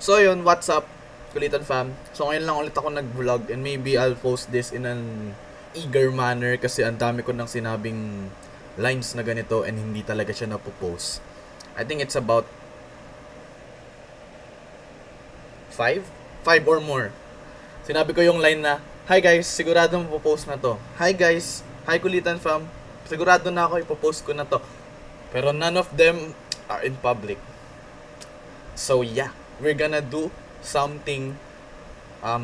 So yun, what's up, Kulitan fam? So ngayon lang ulit ako nag-vlog and maybe I'll post this in an eager manner kasi ang dami ko nang sinabing lines na ganito and hindi talaga siya napopost. I think it's about 5 or more. Sinabi ko yung line na, "Hi guys, sigurado mapopost na to. Hi guys, hi Kulitan fam. Sigurado na ako ipopost ko na to." Pero none of them are in public. So yeah, we're gonna do something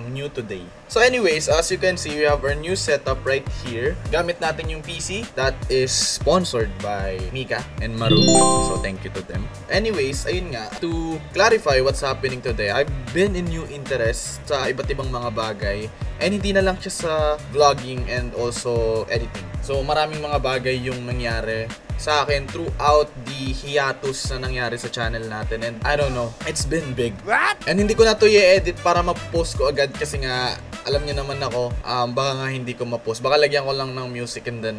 new today. So anyways, as you can see, we have our new setup right here. Gamit natin yung PC that is sponsored by Mika and Maru. So thank you to them. Anyways, ayun nga, to clarify what's happening today, I've been in new interest sa iba't ibang mga bagay. And hindi na lang siya sa vlogging and also editing. So maraming mga bagay yung nangyari sa akin throughout the hiatus na nangyari sa channel natin. And I don't know, it's been big. What? And hindi ko na to i-edit para ma-post ko agad kasi nga, alam niyo naman ako, baka nga hindi ko ma-post. Baka lagyan ko lang ng music and then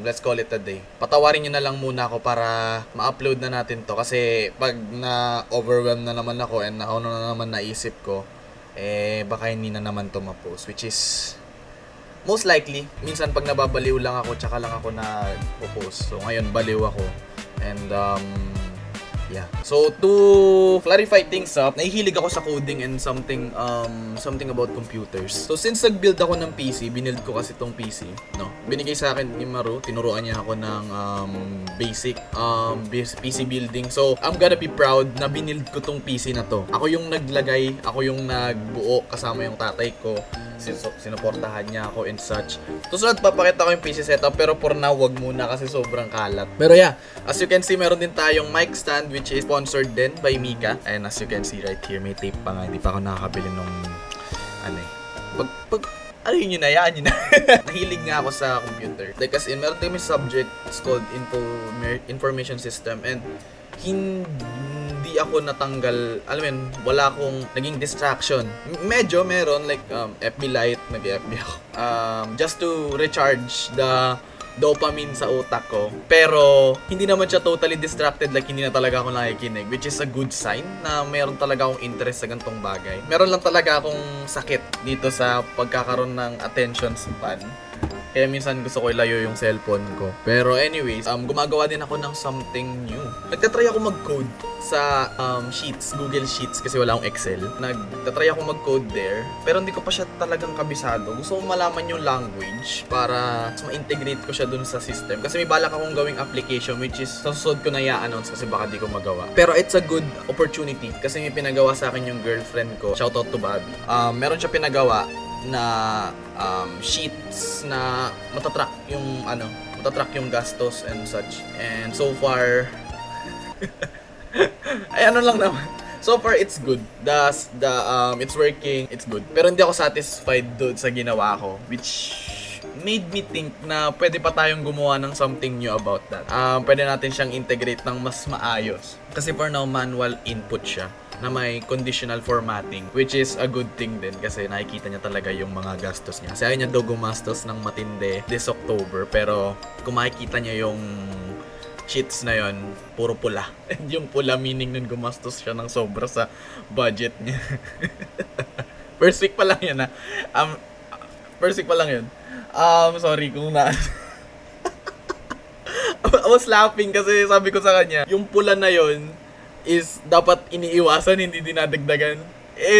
let's call it a day. Patawarin niyo na lang muna ako para ma-upload na natin to. Kasi pag na-overwhelm na naman ako and na naman naisip ko, baka hindi na naman to ma-post. Which is most likely, minsan pag nababaliw lang ako, tsaka lang ako na-post. So ngayon, baliw ako. And yeah. So to clarify things up, nahihilig ako sa coding and something about computers. So since nag-build ako ng PC, binild ko kasi tong PC, no. Binigay sa akin ni Maru, tinuruan niya ako ng basic PC building. So I'm gonna be proud na binild ko tong PC na to. Ako yung naglagay, ako yung nagbuo kasama yung tatay ko. Sinuportahan niya ako and such. Susunod papakita ko yung PC setup pero for now wag muna kasi sobrang kalat. Pero yeah, as you can see meron din tayong mic stand which is sponsored din by Mika. And as you can see right here, may tape pa nga. Hindi pa ako nakakabili nung yun na. Nahilig nga ako sa computer. Like as in, meron tayong subject, it's called information system, and hindi ako natanggal, alam mo yun, wala akong naging distraction. Medyo meron, like FB Lite, nag-FB ako. Just to recharge the dopamine sa utak ko. Pero hindi naman siya totally distracted, like hindi na talaga ako nakikinig, which is a good sign na meron talaga akong interest sa gantong bagay. Meron lang talaga akong sakit dito sa pagkakaroon ng attention span. Kaya minsan gusto ko ilayo yung cellphone ko. Pero anyways, gumagawa din ako ng something new. Nagtatry ako mag-code sa Sheets, Google Sheets kasi wala akong Excel. Nagtatry ako mag-code there, pero hindi ko pa siya talagang kabisado. Gusto ko malaman yung language para ma-integrate ko siya dun sa system. Kasi may balak akong gawing application which is sa susunod ko na i-announce kasi baka di ko magawa. Pero it's a good opportunity kasi may pinagawa sa akin yung girlfriend ko. Shoutout to Bobby. Meron siya pinagawa na sheets na matatrack yung gastos and such. And so far ay ano lang naman. So far it's good. It's working, it's good. Pero hindi ako satisfied doon sa ginawa ko, which made me think na pwede pa tayong gumawa ng something new about that. Pwede natin siyang integrate ng mas maayos. Kasi for now, manual input siya na may conditional formatting, which is a good thing din kasi nakikita niya talaga yung mga gastos niya. Kasi ayaw niya daw gumastos ng matindi this October, pero kung makikita niya yung sheets na yon, puro pula. And yung pula meaning nun gumastos siya ng sobra sa budget niya. First week pa lang yun First week pa lang yun. Sorry kung na I was laughing kasi sabi ko sa kanya, yung pula na yon is dapat iniiwasan, hindi dinadagdagan.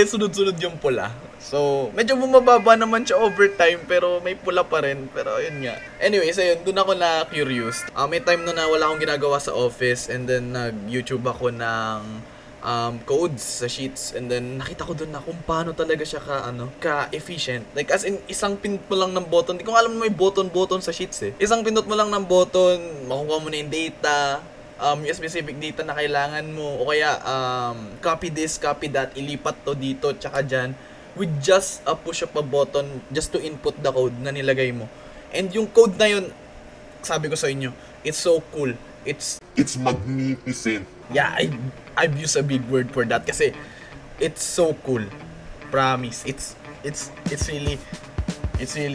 Sunod-sunod yung pula. So, medyo bumababa naman siya over time, pero may pula pa rin. Pero ayun nga. Anyways, ayun, dun ako na curious. May time na wala akong ginagawa sa office and then nag-YouTube ako ng codes sa sheets, and then nakita ko dun na kung paano talaga siya ka-efficient. Like as in, isang pinot mo lang ng button. Hindi ko alam na may button sa sheets eh. Isang pinot mo lang ng button, makukuha mo na yung data, yung specific data na kailangan mo, o kaya copy this, copy that, ilipat to dito, tsaka dyan, with just a push of a button just to input the code na nilagay mo. And yung code na yun, sabi ko sa inyo, it's so cool. It's magnificent. Yeah, I've used a big word for that kasi it's so cool. Promise. It's really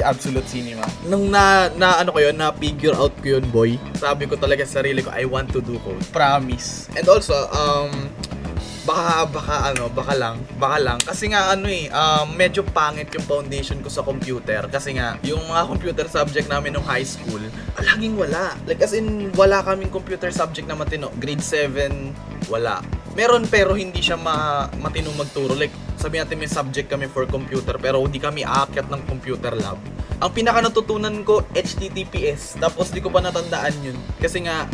absolute cinema. Nung na-figure out ko yun, boy, sabi ko talaga sa sarili ko, I want to do code. Promise. And also, Baka lang. Kasi nga medyo pangit yung foundation ko sa computer. Kasi nga, yung mga computer subject namin nung high school, laging wala. Like as in, wala kaming computer subject na matino. Grade 7, wala. Meron pero hindi siya matino magturo. Like, sabi natin may subject kami for computer pero hindi kami aakyat ng computer lab. Ang pinaka natutunan ko, HTTPS. Tapos di ko pa natandaan yun. Kasi nga,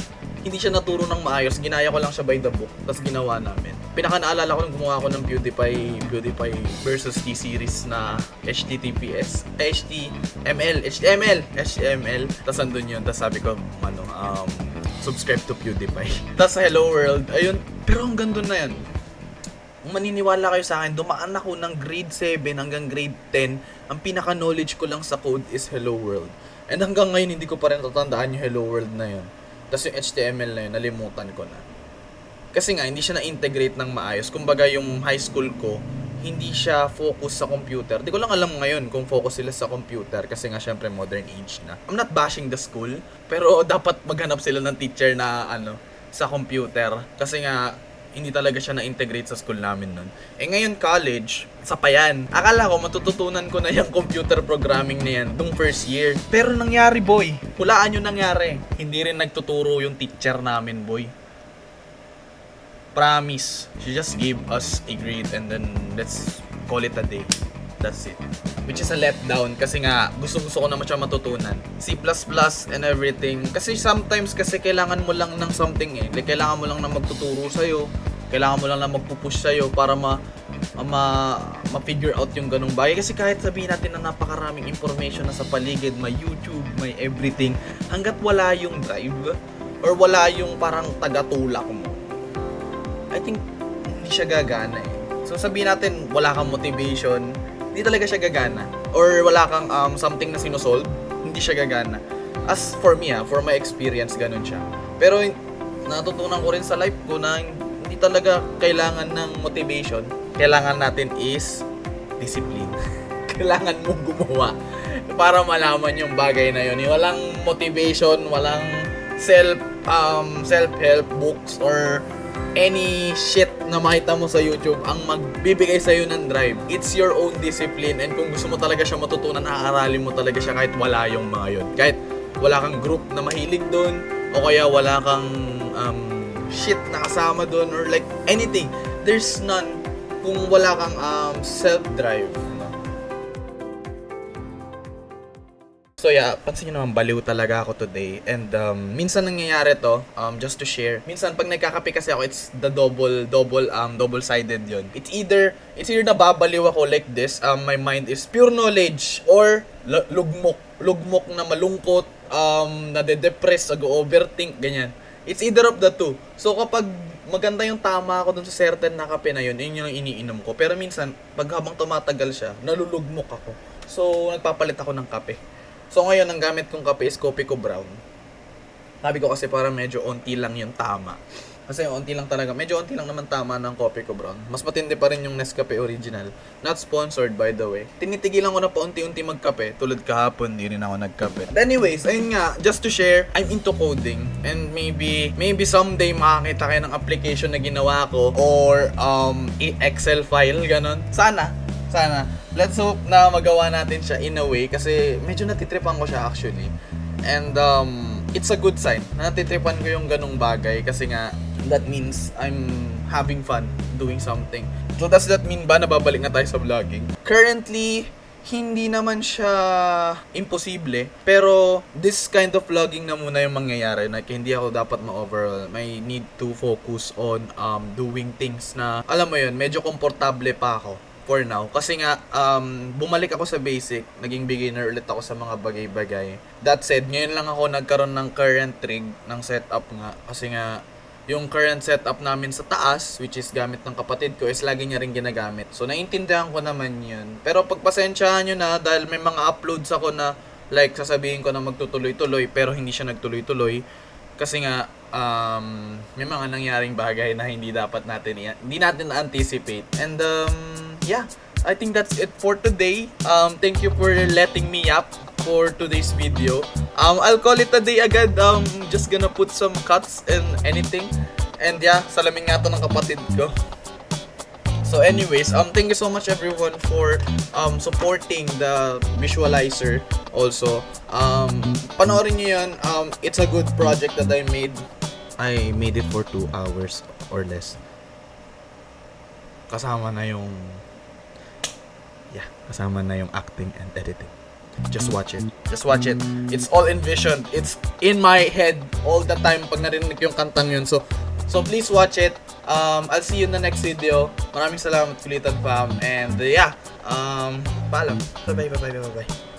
hindi siya naturo ng maayos. Ginaya ko lang siya by the book. Tapos ginawa namin. Pinaka naalala ko nung gumawa ko ng PewDiePie versus T-Series na HTTPS. HTML. Tapos andun yun. Tapos sabi ko, subscribe to PewDiePie. Tapos Hello World. Ayun. Pero hanggang dun na yan. Kung maniniwala kayo sa akin, dumaan ako ng grade 7 hanggang grade 10. Ang pinaka-knowledge ko lang sa code is Hello World. And hanggang ngayon, hindi ko pa rin tatandaan yung Hello World na yun. Tapos yung HTML na yun, nalimutan ko na. Kasi nga, hindi siya na-integrate ng maayos. Kumbaga, yung high school ko, hindi siya focus sa computer. Di ko lang alam ngayon kung focus sila sa computer kasi nga, syempre, modern age na. I'm not bashing the school, pero dapat maghanap sila ng teacher na, sa computer. Kasi nga, hindi talaga siya na-integrate sa school namin nun. Ngayon college, sa pa yan. Akala ko matututunan ko na yung computer programming na yan nung first year. Pero nangyari boy, hulaan yung nangyari. Hindi rin nagtuturo yung teacher namin boy. Promise, she just gave us a grade and then let's call it a day. That's it. Which is a letdown kasi nga gusto ko naman siya matutunan. C++ and everything. Kasi sometimes kasi kailangan mo lang ng something eh. Like kailangan mo lang na magtuturo sa'yo. Kailangan mo lang na magpupush sa'yo para ma-figure out yung ganung bagay. Kasi kahit sabihin natin na napakaraming information na sa paligid, may YouTube, may everything. Hanggat wala yung drive or wala yung parang tagatulak mo, I think hindi siya gagana eh. So sabihin natin wala kang motivation, hindi talaga siya gagana. Or wala kang something na sinusolve, hindi siya gagana. As for me for my experience, ganun siya. Pero natutunan ko rin sa life ko na hindi talaga kailangan ng motivation. Kailangan natin is discipline. Kailangan mong gumawa para malaman yung bagay na yun. Yung walang motivation, walang self-help books or any shit na makita mo sa YouTube ang magbibigay sa'yo ng drive. It's your own discipline and kung gusto mo talaga siya matutunan, aaralin mo talaga siya kahit wala yung mga yun. Kahit wala kang group na mahilig dun o kaya wala kang shit na kasama dun or like anything. There's none kung wala kang self-drive. So yeah, pansin nyo naman, baliw talaga ako today. And minsan nangyayari to, just to share. Minsan pag nagkakape kasi ako, it's the double-sided yun. It's either nababaliw ako like this, my mind is pure knowledge, or lugmok na malungkot, nade-depress, nag-overthink, ganyan. It's either of the two. So kapag maganda yung tama ako dun sa certain na kape na yun, yun yung iniinom ko. Pero minsan, pag habang tumatagal siya, nalulugmok ako. So nagpapalit ako ng kape. So ngayon, ang gamit kong kape is Kopi Ko Brown. Sabi ko kasi para medyo onti lang yung tama. Kasi onti lang talaga, medyo onti lang naman tama ng Kopi Ko Brown. Mas matindi pa rin yung Nescafe Original. Not sponsored by the way. Tinitigilan ko na paunti-unti magkape. Tulad kahapon, di rin ako nagkape. But anyways, ayun nga, just to share, I'm into coding. And maybe someday makakita kayo ng application na ginawa ko. Or Excel file, ganon. Sana. Let's hope na magawa natin siya in a way kasi medyo natitripan ko siya actually. And it's a good sign na natitripan ko yung ganung bagay kasi nga that means I'm having fun doing something. So does that mean ba nababalik na tayo sa vlogging? Currently, hindi naman siya imposible, pero this kind of vlogging na muna yung mangyayari. Like, hindi ako dapat ma-overall. I need to focus on doing things na, alam mo yun, medyo komportable pa ako for now. Kasi nga, bumalik ako sa basic. Naging beginner ulit ako sa mga bagay-bagay. That said, ngayon lang ako nagkaroon ng current rig, ng setup nga. Kasi nga, yung current setup namin sa taas, which is gamit ng kapatid ko, is lagi niya rin ginagamit. So, naiintindihan ko naman yun. Pero pagpasensyahan nyo na, dahil may mga uploads ako na, like, sasabihin ko na magtutuloy-tuloy, pero hindi siya nagtuloy-tuloy. Kasi nga, may mga nangyaring bagay na hindi natin na-anticipate. And, yeah, I think that's it for today. Thank you for letting me up for today's video. I'll call it a day agad. Just gonna put some cuts and anything. And yeah, salamin nga to ng kapatid ko. So anyways, thank you so much everyone for supporting the visualizer also. Panoorin niyo yun. It's a good project that I made. I made it for 2 hours or less. Kasama na yung acting and editing. Just watch it. Just watch it. It's all envisioned. It's in my head all the time pag narinig yung kantang yun. So please watch it. I'll see you in the next video. Maraming salamat, Kulitan Fam. And paalam. Bye-bye.